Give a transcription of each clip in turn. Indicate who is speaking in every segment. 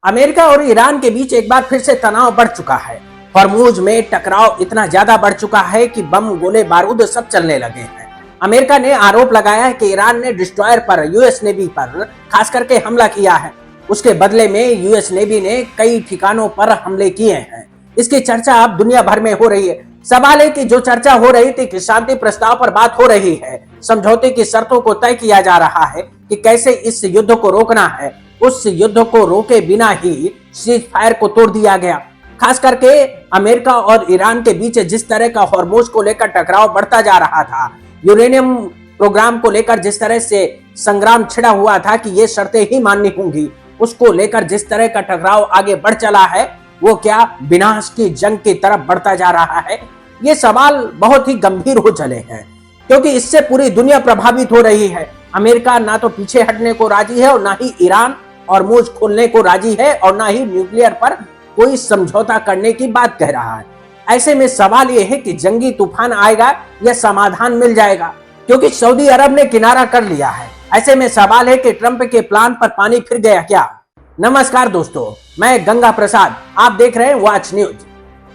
Speaker 1: America और Iran के बीच एक बार फिर से तनाव बढ़ चुका है। हॉर्मुज में टकराव इतना ज्यादा बढ़ चुका है कि बम गोले बारूद सब चलने लगे हैं। अमेरिका ने आरोप लगाया है कि ईरान ने डिस्ट्रॉयर पर यूएस नेवी पर खास करके हमला किया है। उसके बदले में यूएस नेवी ने कई ठिकानों पर हमले किए हैं। इसकी चर्चा अब दुनिया भर में हो रही है। सवाल है कि जो चर्चा हो रही थी कि शांति प्रस्ताव पर बात हो रही है, समझौते की शर्तों को तय किया जा रहा है कि कैसे इस युद्ध को रोकना है, उस युद्ध को रोके बिना ही सीज फायर को तोड़ दिया गया। खास करके अमेरिका और ईरान के बीच जिस तरह का हॉर्मुज को लेकर टकराव बढ़ता जा रहा था, यूरेनियम प्रोग्राम को लेकर जिस तरह से संग्राम छिड़ा हुआ था कि ये शर्तें ही माननी होंगी, उसको लेकर जिस तरह का टकराव आगे बढ़ चला है, वो क्या विनाश की जंग की तरफ बढ़ता जा रहा है। ये सवाल बहुत ही गंभीर हो चले हैं, क्योंकि इससे पूरी दुनिया प्रभावित हो रही है। अमेरिका ना तो पीछे हटने को राजी है और ना ही ईरान हॉर्मुज खोलने को राजी है और ना ही न्यूक्लियर पर कोई समझौता करने की बात कह रहा है। ऐसे में सवाल यह है कि जंगी तूफान आएगा या समाधान मिल जाएगा, क्योंकि सऊदी अरब ने किनारा कर लिया है। ऐसे में सवाल है कि ट्रंप के प्लान पर पानी फिर गया क्या। नमस्कार दोस्तों, मैं गंगा प्रसाद, आप देख रहे हैं वॉच न्यूज।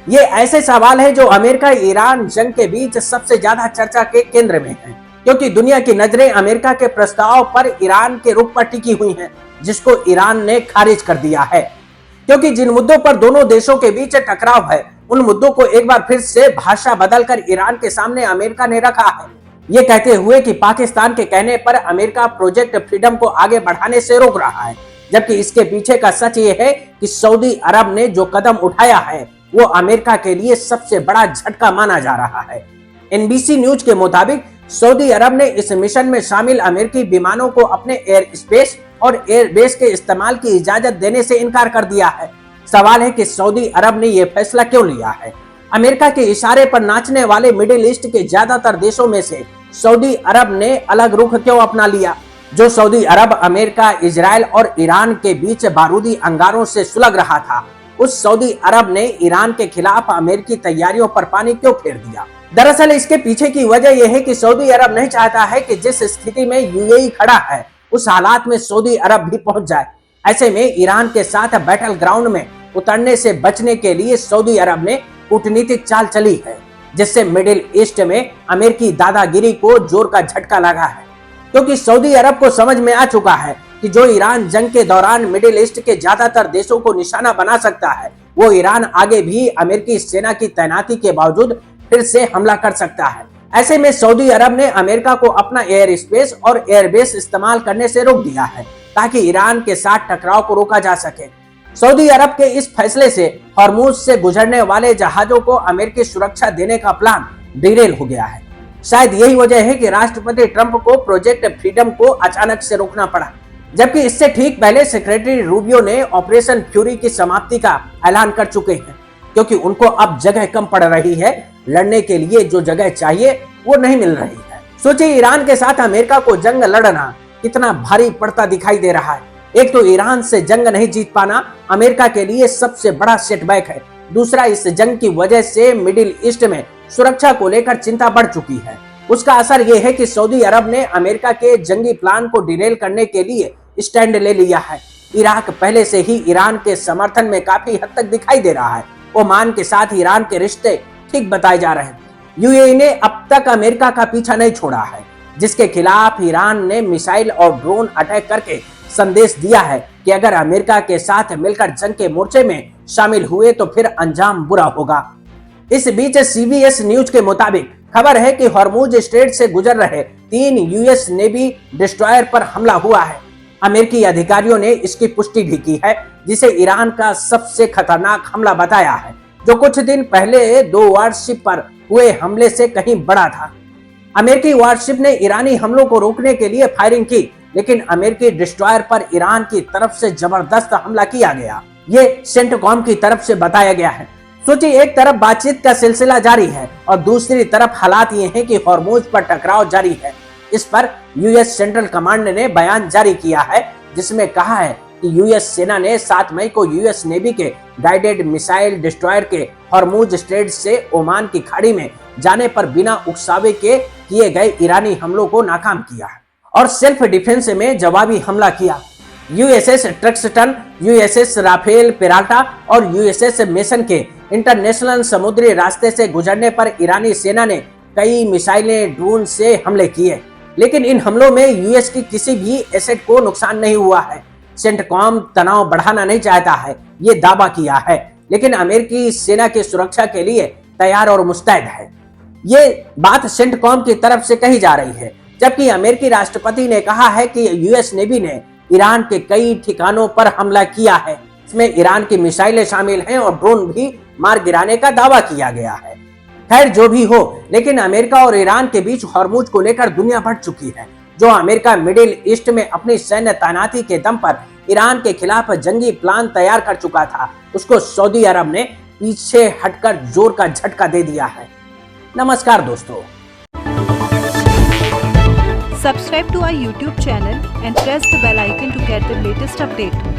Speaker 1: ये ऐसे सवाल है जो अमेरिका ईरान जंग के बीच सबसे ज्यादा चर्चा के केंद्र में है, क्योंकि दुनिया की नजरें अमेरिका के प्रस्ताव पर ईरान के रुख पर टिकी हुई हैं, जिसको ईरान ने खारिज कर दिया है। क्योंकि जिन मुद्दों पर दोनों देशों के बीच टकराव है, उन मुद्दों को एक बार फिर से भाषा बदलकर ईरान के सामने अमेरिका ने रखा है, ये कहते हुए कि पाकिस्तान के कहने पर अमेरिका प्रोजेक्ट फ्रीडम को आगे बढ़ाने से रोक रहा है। जबकि इसके पीछे का सच ये है कि सऊदी अरब ने जो कदम उठाया है, वो अमेरिका के लिए सबसे बड़ा झटका माना जा रहा है। एनबीसी न्यूज के मुताबिक सऊदी अरब ने इस मिशन में शामिल अमेरिकी विमानों को अपने एयर स्पेस और एयरबेस के इस्तेमाल की इजाजत देने से इनकार कर दिया है। सवाल है कि सऊदी अरब ने यह फैसला क्यों लिया है। अमेरिका के इशारे पर नाचने वाले मिडिल ईस्ट के ज्यादातर देशों में से सऊदी अरब ने अलग रुख क्यों अपना लिया। जो सऊदी अरब अमेरिका, इजराइल और ईरान के बीच बारूदी अंगारों से सुलग रहा था, उस सऊदी अरब ने ईरान के खिलाफ अमेरिकी तैयारियों पर पानी क्यों फेर दिया। दरअसल इसके पीछे की वजह यह है कि सऊदी अरब नहीं चाहता है कि जिस स्थिति में यूएई खड़ा है, उस हालात में सऊदी अरब भी पहुंच जाए। ऐसे में ईरान के साथ बैटल ग्राउंड में उतरने से बचने के लिए सऊदी अरब ने कूटनीतिक चाल चली है, जिससे मिडिल ईस्ट में अमेरिकी दादागिरी को जोर का झटका लगा है। क्योंकि सऊदी अरब को समझ में आ चुका है कि जो ईरान जंग के दौरान मिडिल ईस्ट के ज्यादातर देशों को निशाना बना सकता है, वो ईरान आगे भी अमेरिकी सेना की तैनाती के बावजूद फिर से हमला कर सकता है। ऐसे में सऊदी अरब ने अमेरिका को अपना एयर स्पेस और एयरबेस इस्तेमाल करने से रोक दिया है, ताकि ईरान के साथ टकराव को रोका जा सके। सऊदी अरब के इस फैसले से हॉर्मुज से गुजरने वाले जहाजों को अमेरिकी सुरक्षा देने का प्लान डिरेल हो गया है। शायद यही वजह है कि राष्ट्रपति ट्रंप को प्रोजेक्ट फ्रीडम को अचानक से रोकना पड़ा, जबकि इससे ठीक पहले सेक्रेटरी रूबियो ने ऑपरेशन फ्यूरी की समाप्ति का ऐलान कर चुके हैं, क्योंकि उनको अब जगह कम पड़ रही है। लड़ने के लिए जो जगह चाहिए वो नहीं मिल रही है। सोचिए, ईरान के साथ अमेरिका को जंग लड़ना कितना भारी पड़ता दिखाई दे रहा है। एक तो ईरान से जंग नहीं जीत पाना अमेरिका के लिए सबसे बड़ा सेटबैक है। दूसरा, इस जंग की वजह से मिडिल ईस्ट में सुरक्षा को लेकर चिंता बढ़ चुकी है। उसका असर यह है कि सऊदी अरब ने अमेरिका के जंगी प्लान को डिरेल करने के लिए स्टैंड ले लिया है। इराक पहले से ही ईरान के समर्थन में काफी हद तक दिखाई दे रहा है। ओमान के साथ ईरान के रिश्ते ठीक बताए जा रहे हैं। यूएई ने अब तक अमेरिका का पीछा नहीं छोड़ा है, जिसके खिलाफ ईरान ने मिसाइल और ड्रोन अटैक करके संदेश दिया है कि अगर अमेरिका के साथ मिलकर जंग के मोर्चे में शामिल हुए तो फिर अंजाम बुरा होगा। इस बीच सीबीएस न्यूज के मुताबिक खबर है कि हॉर्मुज स्ट्रेट से गुजर रहे 3 यूएस नेवी डिस्ट्रॉयर पर हमला हुआ है। अमेरिकी अधिकारियों ने इसकी पुष्टि भी की है, जिसे ईरान का सबसे खतरनाक हमला बताया है, जो कुछ दिन पहले 2 वारशिप पर हुए हमले से कहीं बड़ा था। अमेरिकी वारशिप ने ईरानी हमलों को रोकने के लिए फायरिंग की, लेकिन अमेरिकी डिस्ट्रॉयर पर ईरान की तरफ से जबरदस्त हमला किया गया। ये सेंटकॉम की तरफ से बताया गया है। सोचिए, एक तरफ बातचीत का सिलसिला जारी है और दूसरी तरफ हालात ये हैं कि हॉर्मुज पर टकराव जारी है। इस पर यूएस सेंट्रल कमांड ने बयान जारी किया है, जिसमें कहा है कि यूएस सेना ने 7 मई को यूएस नेवी के गाइडेड मिसाइल डिस्ट्रॉयर के हॉर्मुज स्ट्रेट से ओमान की खाड़ी में जाने पर बिना उकसावे के किए गए ईरानी हमलों को नाकाम किया और सेल्फ डिफेंस में जवाबी हमला किया। USS Truxtun, USS Rafael Peralta और यूएसएस मेसन के इंटरनेशनल समुद्री रास्ते से गुजरने पर ईरानी सेना ने कई मिसाइलें, ड्रोन से हमले किए, लेकिन इन हमलों में यूएस की किसी भी एसेट को नुकसान नहीं हुआ है। सेंटकॉम तनाव बढ़ाना नहीं चाहता है, ये दावा किया है, लेकिन अमेरिकी सेना की सुरक्षा के लिए तैयार और मुस्तैद है। ये बात सेंटकॉम की तरफ से कही जा रही है, जबकि अमेरिकी राष्ट्रपति ने कहा है कि यूएस नेवी ने ईरान के कई ठिकानों पर हमला किया है। इसमें ईरान की मिसाइलें शामिल हैं और ड्रोन भी मार गिराने का दावा किया गया है। खैर जो भी हो, लेकिन अमेरिका और ईरान के बीच हॉर्मुज को लेकर दुनिया बढ़ चुकी है। जो अमेरिका मिडिल ईस्ट में अपनी सैन्य तैनाती के दम पर ईरान के खिलाफ जंगी प्लान तैयार कर चुका था, उसको सऊदी अरब ने पीछे हटकर जोर का झटका दे दिया है। नमस्कार दोस्तों,
Speaker 2: Subscribe to our YouTube channel and press the bell icon to get the latest update.